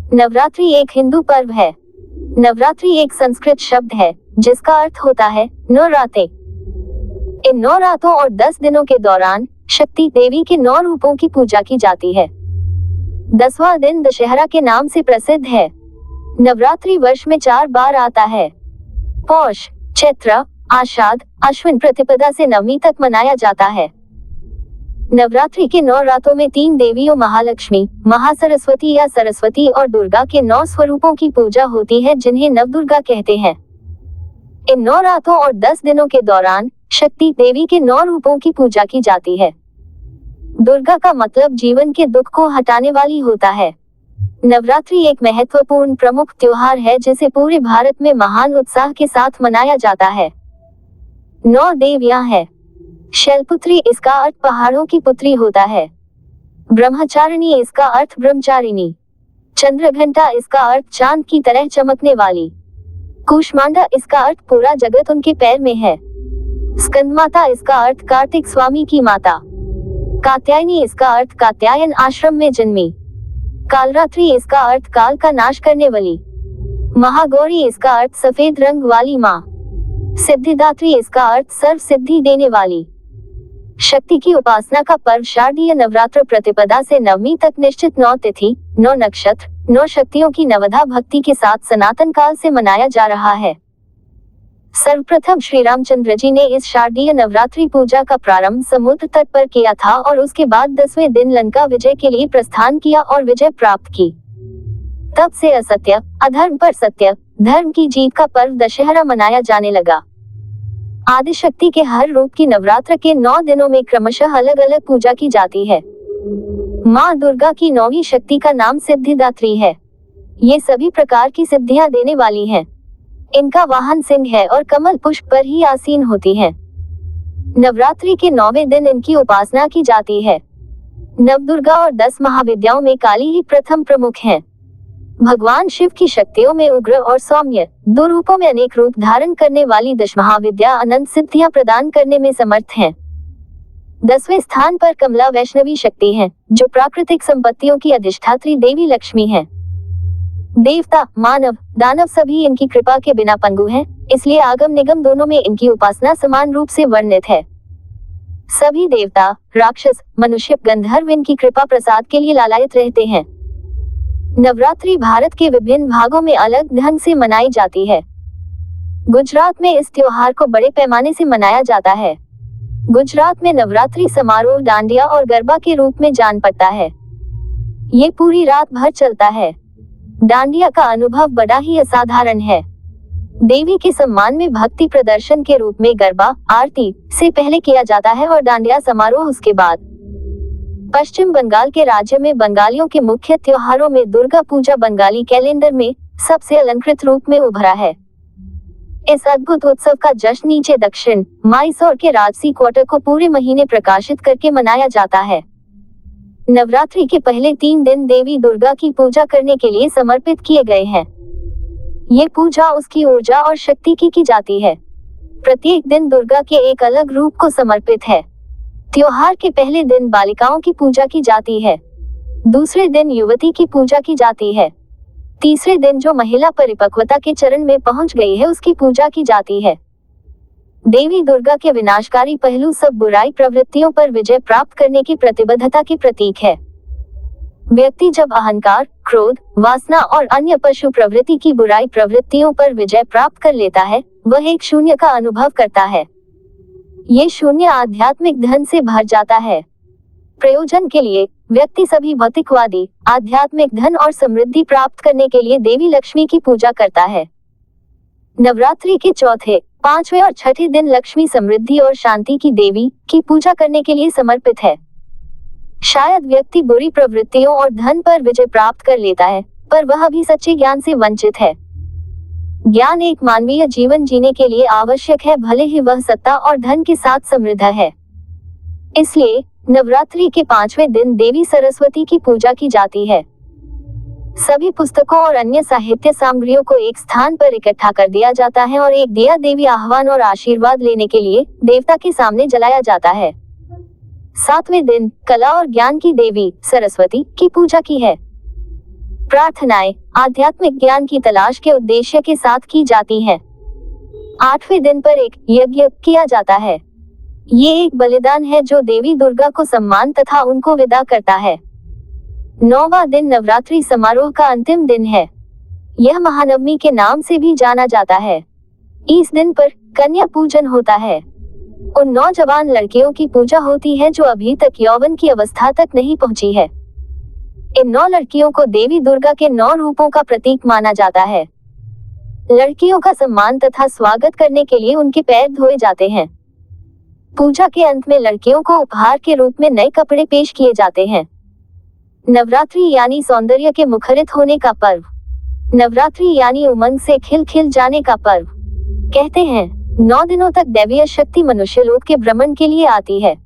नवरात्रि एक हिंदू पर्व है। नवरात्रि एक संस्कृत शब्द है जिसका अर्थ होता है 9 रातें। इन 9 रातों और 10 दिनों के दौरान शक्ति देवी के 9 रूपों की पूजा की जाती है। 10वां दिन दशहरा के नाम से प्रसिद्ध है। नवरात्रि वर्ष में 4 बार आता है। पौष, चैत्र, आषाढ़, अश्विन प्रतिपदा से नवमी तक मनाया जाता है। नवरात्रि के 9 रातों में 3 देवियों महालक्ष्मी, महासरस्वती या सरस्वती और दुर्गा के 9 स्वरूपों की पूजा होती है जिन्हें नवदुर्गा कहते हैं। इन 9 रातों और 10 दिनों के दौरान शक्ति देवी के 9 रूपों की पूजा की जाती है। दुर्गा का मतलब जीवन के दुख को हटाने वाली होता है। नवरात्रि एक महत्वपूर्ण प्रमुख त्योहार है जिसे पूरे भारत में महान उत्साह के साथ मनाया जाता है। 9 देवियां हैं। शैलपुत्री इसका अर्थ पहाड़ों की पुत्री होता है। ब्रह्मचारिणी इसका अर्थ ब्रह्मचारिणी। चंद्रघंटा इसका अर्थ चांद की तरह चमकने वाली। कूष्मांडा इसका अर्थ पूरा जगत उनके पैर में है। स्कंदमाता इसका अर्थ कार्तिक स्वामी की माता। कात्यायनी इसका अर्थ कात्यायन आश्रम में जन्मी। कालरात्रि इसका अर्थ काल का नाश करने वाली। महागौरी इसका अर्थ सफेद रंग वाली माँ। सिद्धिदात्री इसका अर्थ सर्व सिद्धि देने वाली। शक्ति की उपासना का पर्व शारदीय नवरात्र प्रतिपदा से नवमी तक निश्चित 9 तिथि, 9 नक्षत्र, 9 शक्तियों की नवधा भक्ति के साथ सनातन काल से मनाया जा रहा है। सर्वप्रथम श्री रामचंद्र जी ने इस शारदीय नवरात्रि पूजा का प्रारंभ समुद्र तट पर किया था और उसके बाद 10वें दिन लंका विजय के लिए प्रस्थान किया और विजय प्राप्त की। तब से असत्य, अधर्म पर सत्य, धर्म की जीत का पर्व दशहरा मनाया जाने लगा। आदिशक्ति के हर रूप की नवरात्र के 9 दिनों में क्रमशः अलग अलग पूजा की जाती है। माँ दुर्गा की 9वीं शक्ति का नाम सिद्धिदात्री है। ये सभी प्रकार की सिद्धियां देने वाली हैं। इनका वाहन सिंह है और कमल पुष्प पर ही आसीन होती हैं। नवरात्रि के 9वें दिन इनकी उपासना की जाती है। नवदुर्गा और 10 महाविद्याओं में काली ही प्रथम प्रमुख हैं। भगवान शिव की शक्तियों में उग्र और सौम्य, 2 रूपों में अनेक रूप धारण करने वाली 10 महाविद्या अनंत सिद्धियां प्रदान करने में समर्थ हैं। 10वें स्थान पर कमला वैष्णवी शक्ति है जो प्राकृतिक संपत्तियों की अधिष्ठात्री देवी लक्ष्मी है। देवता, मानव, दानव सभी इनकी कृपा के बिना पंगु हैं, इसलिए आगम निगम दोनों में इनकी उपासना समान रूप से वर्णित है। सभी देवता, राक्षस, मनुष्य, गंधर्व इनकी कृपा प्रसाद के लिए लालायित रहते हैं। नवरात्रि भारत के विभिन्न भागों में अलग ढंग से मनाई जाती है। गुजरात में इस त्योहार को बड़े पैमाने से मनाया जाता है। गुजरात में नवरात्रि समारोह डांडिया और गरबा के रूप में जान पड़ता है। ये पूरी रात भर चलता है। डांडिया का अनुभव बड़ा ही असाधारण है। देवी के सम्मान में भक्ति प्रदर्शन के रूप में गरबा आरती से पहले किया जाता है और डांडिया समारोह उसके बाद। पश्चिम बंगाल के राज्य में बंगालियों के मुख्य त्योहारों में दुर्गा पूजा बंगाली कैलेंडर में सबसे अलंकृत रूप में उभरा है। इस अद्भुत उत्सव का जश्न नीचे दक्षिण माइसोर के राजसी क्वार्टर को पूरे महीने प्रकाशित करके मनाया जाता है। नवरात्रि के पहले 3 दिन देवी दुर्गा की पूजा करने के लिए समर्पित किए गए हैं। ये पूजा उसकी ऊर्जा और शक्ति की जाती है। प्रत्येक दिन दुर्गा के एक अलग रूप को समर्पित है। त्योहार के पहले दिन बालिकाओं की पूजा की जाती है। दूसरे दिन युवती की पूजा की जाती है। तीसरे दिन जो महिला परिपक्वता के चरण में पहुंच गई है उसकी पूजा की जाती है। देवी दुर्गा के विनाशकारी पहलू सब बुराई प्रवृत्तियों पर विजय प्राप्त करने की प्रतिबद्धता के प्रतीक है। व्यक्ति जब अहंकार, क्रोध, वासना और अन्य पशु प्रवृत्ति की बुराई प्रवृत्तियों पर विजय प्राप्त कर लेता है, वह एक शून्य का अनुभव करता है। ये शून्य आध्यात्मिक धन से भर जाता है। प्रयोजन के लिए व्यक्ति सभी भौतिकवादी, आध्यात्मिक धन और समृद्धि प्राप्त करने के लिए देवी लक्ष्मी की पूजा करता है। नवरात्रि के चौथे, 5वें और 6ठे दिन लक्ष्मी समृद्धि और शांति की देवी की पूजा करने के लिए समर्पित है। शायद व्यक्ति बुरी प्रवृत्तियों और धन पर विजय प्राप्त कर लेता है, पर वह भी सच्चे ज्ञान से वंचित है। ज्ञान एक मानवीय जीवन जीने के लिए आवश्यक है, भले ही वह सत्ता और धन के साथ समृद्ध है। इसलिए नवरात्रि के 5वें दिन देवी सरस्वती की पूजा की जाती है। सभी पुस्तकों और अन्य साहित्य सामग्रियों को एक स्थान पर इकट्ठा कर दिया जाता है और एक दिया देवी आह्वान और आशीर्वाद लेने के लिए देवता के सामने जलाया जाता है। 7वें दिन कला और ज्ञान की देवी सरस्वती की पूजा की है। प्रार्थनाएं आध्यात्मिक ज्ञान की तलाश के उद्देश्य के साथ की जाती हैं। 8वें दिन पर एक यज्ञ किया जाता है। ये एक बलिदान है जो देवी दुर्गा को सम्मान तथा उनको विदा करता है। 9वां दिन नवरात्रि समारोह का अंतिम दिन है। यह महानवमी के नाम से भी जाना जाता है। इस दिन पर कन्या पूजन होता है। उन नौजवान लड़कियों की पूजा होती है जो अभी तक यौवन की अवस्था तक नहीं पहुंची है। इन 9 लड़कियों को देवी दुर्गा के 9 रूपों का प्रतीक माना जाता है। लड़कियों का सम्मान तथा स्वागत करने के लिए उनके पैर धोए जाते हैं। पूजा के अंत में लड़कियों को उपहार के रूप में नए कपड़े पेश किए जाते हैं। नवरात्रि यानी सौंदर्य के मुखरित होने का पर्व। नवरात्रि यानी उमंग से खिल खिल जाने का पर्व। कहते हैं 9 दिनों तक दैवीय शक्ति मनुष्य लोक के भ्रमण के लिए आती है।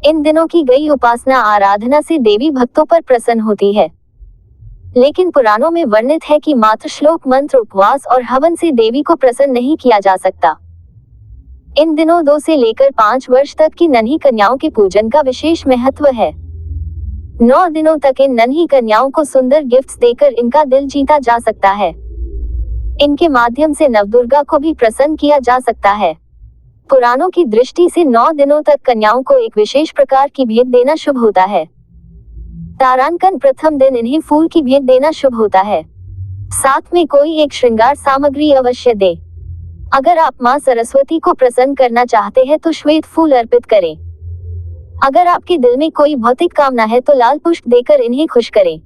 इन दिनों की गई उपासना आराधना से देवी भक्तों पर प्रसन्न होती है। लेकिन पुराणों में वर्णित है कि मात्र श्लोक मंत्र उपवास और हवन से देवी को प्रसन्न नहीं किया जा सकता। इन दिनों 2 से लेकर 5 वर्ष तक की नन्ही कन्याओं के पूजन का विशेष महत्व है। 9 दिनों तक इन नन्ही कन्याओं को सुंदर गिफ्ट्स देकर इनका दिल जीता जा सकता है। इनके माध्यम से नवदुर्गा को भी प्रसन्न किया जा सकता है। पुराणों की दृष्टि से 9 दिनों तक कन्याओं को एक विशेष प्रकार की भेंट देना शुभ होता है। तारांकन प्रथम दिन इन्हें फूल की भेंट देना शुभ होता है। साथ में कोई एक श्रृंगार सामग्री अवश्य दे। अगर आप मां सरस्वती को प्रसन्न करना चाहते हैं तो श्वेत फूल अर्पित करें। अगर आपके दिल में कोई भौतिक कामना है तो लाल पुष्प देकर इन्हें खुश करें।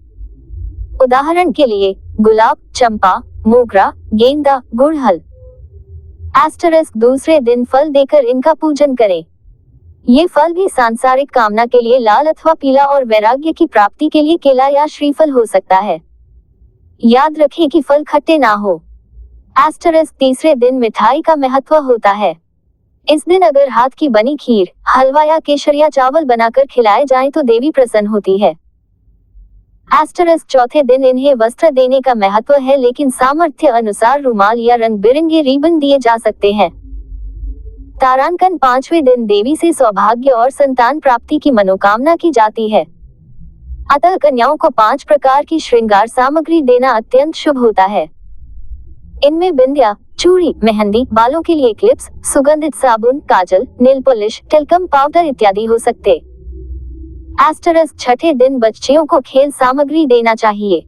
उदाहरण के लिए गुलाब, चंपा, मोगरा, गेंदा, गुड़हल। * दूसरे दिन फल देकर इनका पूजन करें। ये फल भी सांसारिक कामना के लिए लाल अथवा पीला और वैराग्य की प्राप्ति के लिए केला या श्रीफल हो सकता है। याद रखें कि फल खट्टे ना हो। * तीसरे दिन मिठाई का महत्व होता है। इस दिन अगर हाथ की बनी खीर, हलवा या केसरिया चावल बनाकर खिलाए जाएं तो देवी प्रसन्न होती है। * चौथे दिन इन्हें वस्त्र देने का महत्व है, लेकिन सामर्थ्य अनुसार रुमाल या रंग बिरंगे रिबन दिए जा सकते हैं। तारांकन 5वें दिन देवी से सौभाग्य और संतान प्राप्ति की मनोकामना की जाती है। अतः कन्याओं को 5 प्रकार की श्रृंगार सामग्री देना अत्यंत शुभ होता है। इनमें बिंदिया, चूड़ी, मेहंदी, बालों के लिए क्लिप्स, सुगंधित साबुन, काजल, नेल पॉलिश, टिल्कम पाउडर इत्यादि हो सकते। * छठे दिन बच्चियों को खेल सामग्री देना चाहिए।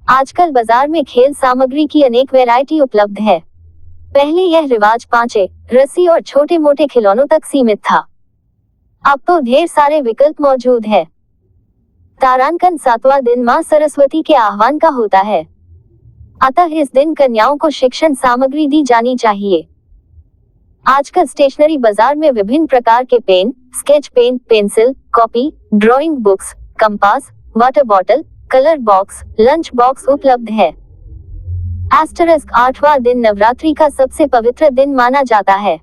आजकल बाजार में खेल सामग्री की अनेक वैरायटी उपलब्ध है। पहले यह रिवाज पांचे, रस्सी और छोटे मोटे खिलौनों तक सीमित था। अब तो ढेर सारे विकल्प मौजूद है। तारांकन 7वां दिन मां सरस्वती के आह्वान का होता है। अतः इस दिन कन्याओं को शिक्षण सामग्री दी जानी चाहिए। आजकल स्टेशनरी बाजार में विभिन्न प्रकार के pen, sketch pen, pencil, copy, drawing books, compass, water bottle, colour box, lunch box उपलब्ध है। * 8वां दिन नवरात्रि का सबसे पवित्र दिन माना जाता है।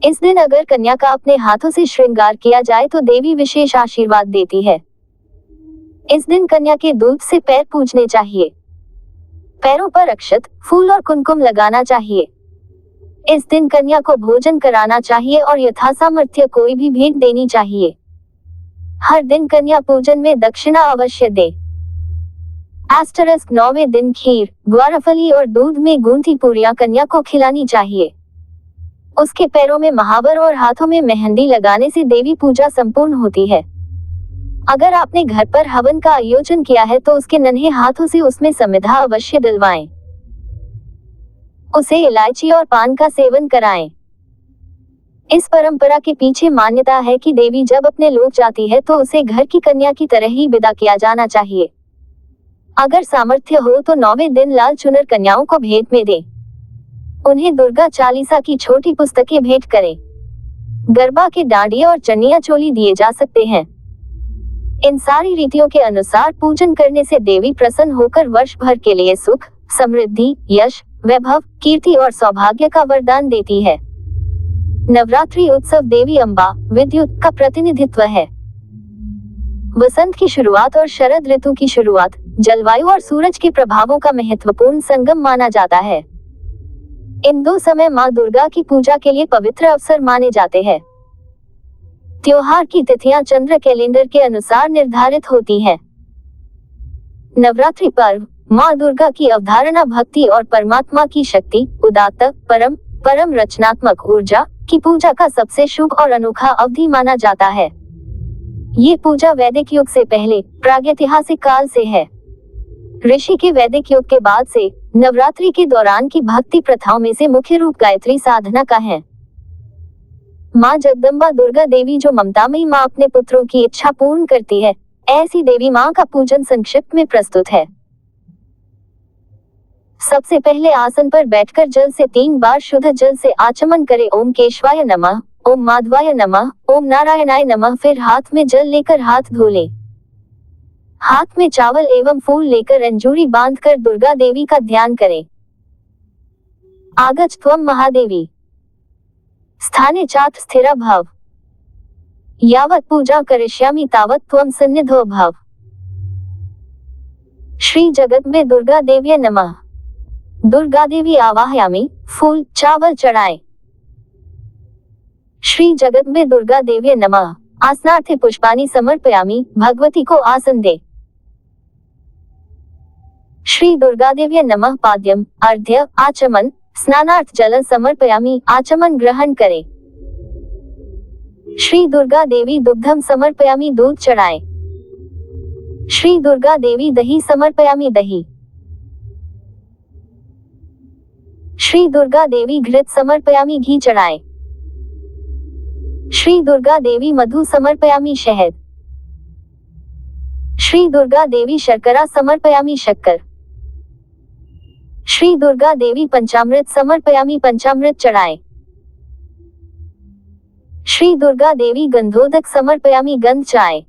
इस दिन अगर कन्या का अपने हाथों से श्रृंगार किया जाए तो देवी विशेष आशीर्वाद देती है। इस दिन कन्या के दूध से पैर पूजने चाहिए। पैरों पर अक्षत, फूल और कुमकुम लगाना चाहिए। इस दिन कन्या को भोजन कराना चाहिए और यथासामर्थ्य कोई भी भेंट देनी चाहिए। हर दिन कन्या पूजन में दक्षिणा अवश्य दे। * 9वें दिन खीर, ग्वारफली और दूध में गूंथी पूरियां कन्या को खिलानी चाहिए। उसके पैरों में महावर और हाथों में मेहंदी लगाने से देवी पूजा संपूर्ण होती है। अगर आपने घर पर हवन का आयोजन किया है तो उसके नन्हे हाथों से उसमें समिधा अवश्य डलवाएं। उसे इलायची और पान का सेवन कराएं। इस परंपरा के पीछे मान्यता है कि देवी जब अपने लोक जाती है तो उसे घर की कन्या की तरह ही विदा किया जाना चाहिए। अगर सामर्थ्य हो तो 9वें दिन लाल चुनर कन्याओं को भेंट में दें। उन्हें दुर्गा चालीसा की छोटी पुस्तकें भेंट करें। गरबा के डांडिया और चनिया चोली दिए जा सकते हैं। इन सारी रीतियों के अनुसार पूजन करने से देवी प्रसन्न होकर वर्ष भर के लिए सुख, समृद्धि, यश, वैभव, कीर्ति और सौभाग्य का वरदान देती है। नवरात्रि उत्सव देवी अम्बा, विद्युत का प्रतिनिधित्व है। वसंत की शुरुआत और शरद ऋतु की शुरुआत जलवायु और सूरज के प्रभावों का महत्वपूर्ण संगम माना जाता है। इन 2 समय मां दुर्गा की पूजा के लिए पवित्र अवसर माने जाते हैं। त्योहार की तिथियां चंद्र कैलेंडर के अनुसार निर्धारित होती हैं। नवरात्रि पर्व माँ दुर्गा की अवधारणा भक्ति और परमात्मा की शक्ति, उदात्त, परम रचनात्मक ऊर्जा की पूजा का सबसे शुभ और अनोखा अवधि माना जाता है। ये पूजा वैदिक युग से पहले प्रागैतिहासिक काल से है। ऋषि के वैदिक युग के बाद से नवरात्रि के दौरान की भक्ति प्रथाओं में से मुख्य रूप गायत्री साधना का है। माँ जगदम्बा दुर्गा देवी जो ममतामयी माँ अपने पुत्रों की इच्छा पूर्ण करती है, ऐसी देवी माँ का पूजन संक्षिप्त में प्रस्तुत है। सबसे पहले आसन पर बैठकर जल से 3 बार शुद्ध जल से आचमन करें। ओम केशवाय नमः, ओम माधवाय नमः, ओम नारायणाय नमः। फिर हाथ में जल लेकर हाथ धो लें। हाथ में चावल एवं फूल लेकर अंजूरी बांधकर दुर्गा देवी का ध्यान करें। आगच्छ त्वं महादेवी स्थाने चात् स्थिरा भव, यावत् पूजा करिष्यामि तावत् त्वं सन्निधो भव। श्री जगदम्बे दुर्गा देव्यै नमः। दुर्गा देवी आवाहयामि, फूल चावल चढ़ाएं। श्री जगदम्बे दुर्गा देव्यै नमः। आसनार्थे पुष्पाणि समर्पयामि, भगवती को आसन दे। श्री दुर्गा देव्यै नमः। पाद्यम, अर्घ्य, आचमन, स्नानार्थ जल समर्पयामि, आचमन ग्रहण करें। श्री दुर्गा देवी दुग्धम समर्पयामि, दूध चढ़ाएं। श्री दुर्गा देवी दही समर्पयामि, दही। श्री दुर्गा देवी घृत समर्पयामि, घी चढ़ाएं। श्री दुर्गा देवी मधु समर्पयामि, शहद। श्री दुर्गा देवी शर्करा समर्पयामि, शक्कर। श्री दुर्गा देवी पंचामृत समर्पयामि, पंचामृत चढ़ाएं। श्री दुर्गा देवी गंधोदक समर्पयामि, गंध चढ़ाएं।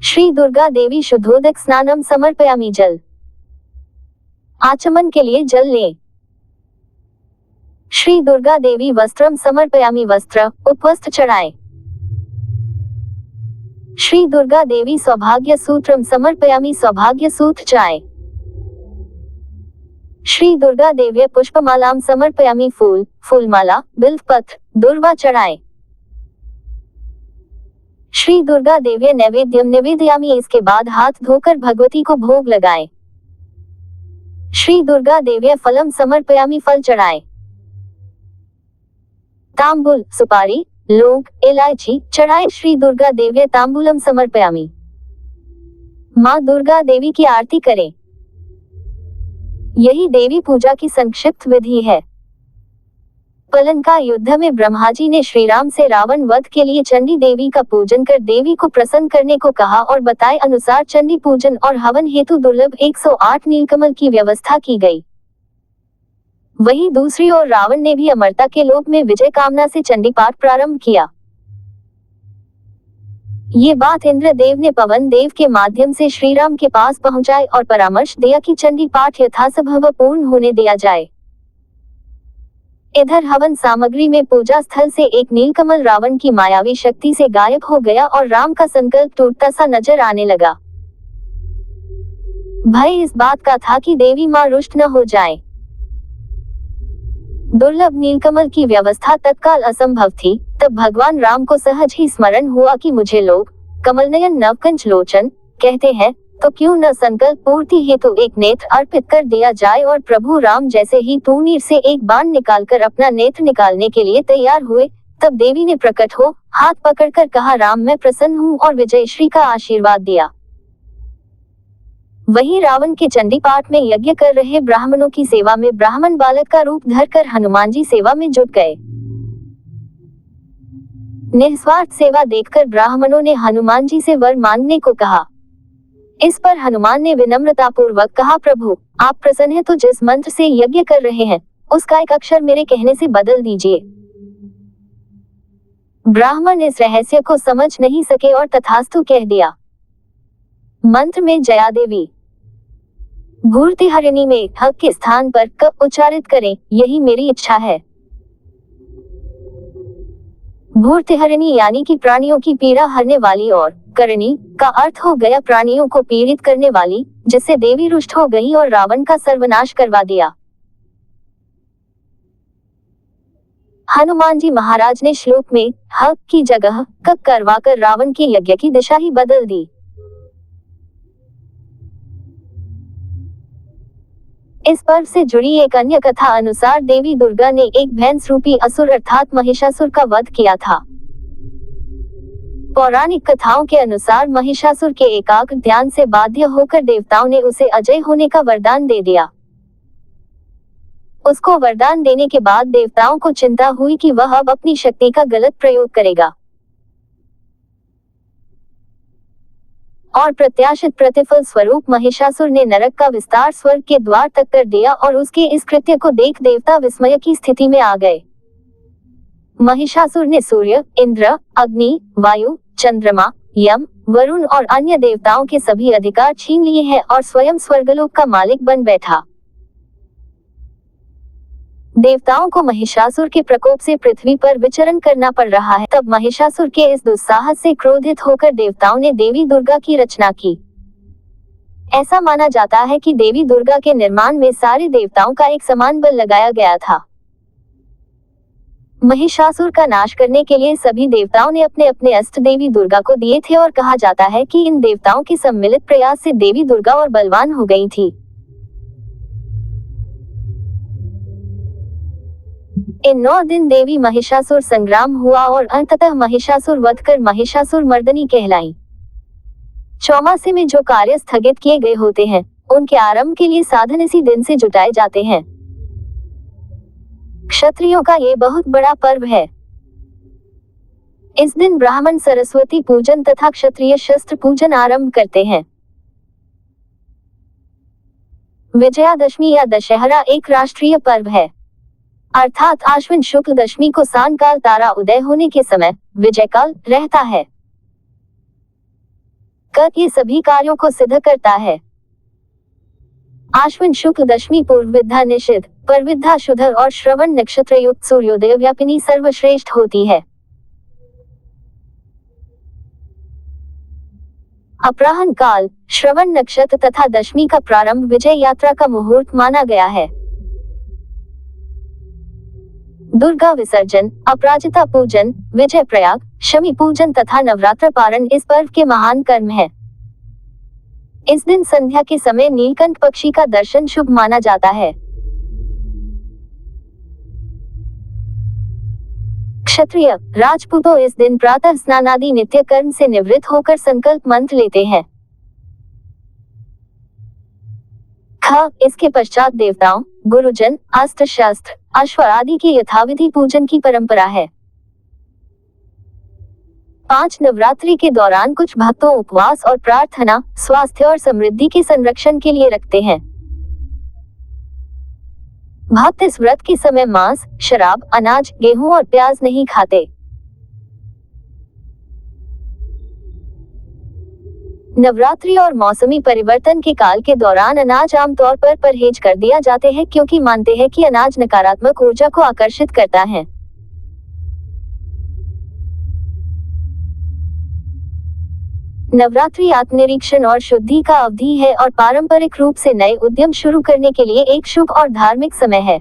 श्री दुर्गा देवी शुद्धोदक स्नानम समर्पयामि, जल। आचमन के लिए जल लें। श्री दुर्गा देवी वस्त्रम समर्पयामि, वस्त्र, उपवस्त्र चढ़ाएं। श्री दुर्गा देवी सौभाग्य सूत्रम समर्पयामि, सौभाग्य सूत्र चढ़ाएं। श्री दुर्गा देव्यै पुष्पमालाम समर्पयामि, फूल, फूलमाला, बिल्वपत्र, दूर्वा चढ़ाएं। श्री दुर्गा देव्यै नैवेद्यम निवेदयामि। इसके बाद हाथ धोकर भगवती को भोग लगाएं। श्री दुर्गा देव्यै फलम समर्पयामि, फल चढ़ाएं। तांबुल, सुपारी, लौंग, इलायची चढ़ाएं। श्री दुर्गा देव्यै तांबूलम समर्पयामि। माँ दुर्गा देवी की आरती करें। यही देवी पूजा की संक्षिप्त विधि है। पलंका युद्ध में ब्रह्माजी ने श्री राम से रावण वध के लिए चंडी देवी का पूजन कर देवी को प्रसन्न करने को कहा और बताए अनुसार चंडी पूजन और हवन हेतु दुर्लभ 108 नीलकमल की व्यवस्था की गई। वहीं दूसरी ओर रावण ने भी अमरता के लोक में विजय कामना से चंडी पाठ प्रारंभ किया। ये बात इंद्रदेव ने पवन देव के माध्यम से श्री राम के पास पहुंचाई और परामर्श दिया कि चंडी पाठ यथासंभव पूर्ण होने दिया जाए। इधर हवन सामग्री में पूजा स्थल से एक नीलकमल रावण की मायावी शक्ति से गायब हो गया और राम का संकल्प टूटता सा नजर आने लगा। भय इस बात का था कि देवी मां रुष्ट न हो जाए। दुर्लभ नीलकमल की व्यवस्था तत्काल असंभव थी। तब भगवान राम को सहज ही स्मरण हुआ कि मुझे लोग कमलनयन नवकंच लोचन कहते हैं, तो क्यों न संकल्प पूर्ति हेतु एक नेत्र अर्पित कर दिया जाए। और प्रभु राम जैसे ही तूणीर से एक बाण निकालकर अपना नेत्र निकालने के लिए तैयार हुए, तब देवी ने प्रकट हो हाथ पकड़कर कहा, राम मैं प्रसन्न हूँ, और विजयश्री का आशीर्वाद दिया। वहीं रावण के चंडी पाठ में यज्ञ कर रहे ब्राह्मणों की सेवा में ब्राह्मण बालक का रूप धरकर हनुमान जी सेवा में जुट गए। निस्वार्थ सेवा देखकर ब्राह्मणों ने हनुमान जी से वर मांगने को कहा। इस पर हनुमान ने विनम्रता पूर्वक कहा, प्रभु आप प्रसन्न हैं तो जिस मंत्र से यज्ञ कर रहे हैं उसका एक अक्षर मेरे कहने से बदल दीजिए। ब्राह्मण इस रहस्य को समझ नहीं सके और तथास्तु कह दिया। मंत्र में जया देवी भूर्तिहरिणी में हक के स्थान पर क उच्चारित करें, यही मेरी इच्छा है। भूर्तिहरिणी यानी कि प्राणियों की पीड़ा हरने वाली और करणी का अर्थ हो गया प्राणियों को पीड़ित करने वाली, जिससे देवी रुष्ट हो गई और रावण का सर्वनाश करवा दिया। हनुमान जी महाराज ने श्लोक में हक की जगह क करवाकर रावण के यज्ञ की दिशा ही बदल दी। इस पर्व से जुड़ी एक अन्य कथा अनुसार देवी दुर्गा ने एक भैंस रूपी असुर अर्थात महिषासुर का वध किया था। पौराणिक कथाओं के अनुसार महिषासुर के एकाग्र ध्यान से बाध्य होकर देवताओं ने उसे अजय होने का वरदान दे दिया। उसको वरदान देने के बाद देवताओं को चिंता हुई कि वह अब अपनी शक्ति का गलत प्रयोग करेगा और प्रत्याशित प्रतिफल स्वरूप महिषासुर ने नरक का विस्तार स्वर्ग के द्वार तक कर दिया और उसके इस कृत्य को देख देवता विस्मय की स्थिति में आ गए। महिषासुर ने सूर्य, इंद्र, अग्नि, वायु, चंद्रमा, यम, वरुण और अन्य देवताओं के सभी अधिकार छीन लिए हैं और स्वयं स्वर्गलोक का मालिक बन बैठा। देवताओं को महिषासुर के प्रकोप से पृथ्वी पर विचरण करना पड़ रहा है। तब महिषासुर के इस दुस्साहस से क्रोधित होकर देवताओं ने देवी दुर्गा की रचना की। ऐसा माना जाता है कि देवी दुर्गा के निर्माण में सारे देवताओं का एक समान बल लगाया गया था। महिषासुर का नाश करने के लिए सभी देवताओं ने अपने अपने अस्त्र देवी दुर्गा को दिए थे और कहा जाता है कि इन देवताओं के सम्मिलित प्रयास से देवी दुर्गा और बलवान हो गई थी। इन 9 दिन देवी महिषासुर संग्राम हुआ और अंततः महिषासुर वध कर महिषासुर मर्दनी कहलाई। चौमासे में जो कार्य स्थगित किए गए होते हैं, उनके आरंभ के लिए साधन इसी दिन से जुटाए जाते हैं। क्षत्रियों का ये बहुत बड़ा पर्व है। इस दिन ब्राह्मण सरस्वती पूजन तथा क्षत्रिय शस्त्र पूजन आरंभ करते हैं। विजयादशमी या दशहरा एक राष्ट्रीय पर्व है, अर्थात आश्विन शुक्ल दशमी को सांकाल तारा उदय होने के समय विजयकाल रहता है। कल ये सभी कार्यों को सिद्ध करता है। आश्विन शुक्ल दशमी पूर्वविद्या निषिद्ध, परविद्या शुद्ध और श्रवण नक्षत्र युक्त सूर्योदय व्यापिनी सर्वश्रेष्ठ होती है। अपराह्न काल, श्रवण नक्षत्र तथा दशमी का प्रारंभ विजय यात्रा का मुहूर्त माना गया है। दुर्गा विसर्जन, अपराजिता पूजन, विजय प्रयाग, शमी पूजन तथा नवरात्र पारण इस पर्व के महान कर्म है। इस दिन संध्या के समय नीलकंठ पक्षी का दर्शन शुभ माना जाता है। क्षत्रिय, राजपूतों इस दिन प्रातः स्नान आदि नित्य कर्म से निवृत्त होकर संकल्प मंत्र लेते हैं। इसके पश्चात देवताओं, गुरुजन, अस्त्र शस्त्र, अश्व आदि के यथाविधि पूजन की परंपरा है। 5 नवरात्रि के दौरान कुछ भक्तों उपवास और प्रार्थना, स्वास्थ्य और समृद्धि के संरक्षण के लिए रखते हैं। भक्त इस व्रत के समय मांस, शराब, अनाज, गेहूं और प्याज नहीं खाते। नवरात्रि और मौसमी परिवर्तन के काल के दौरान अनाज आमतौर पर परहेज कर दिया जाते हैं क्योंकि मानते हैं कि अनाज नकारात्मक ऊर्जा को आकर्षित करता है। नवरात्रि आत्मनिरीक्षण और शुद्धि का अवधि है और पारंपरिक रूप से नए उद्यम शुरू करने के लिए एक शुभ और धार्मिक समय है।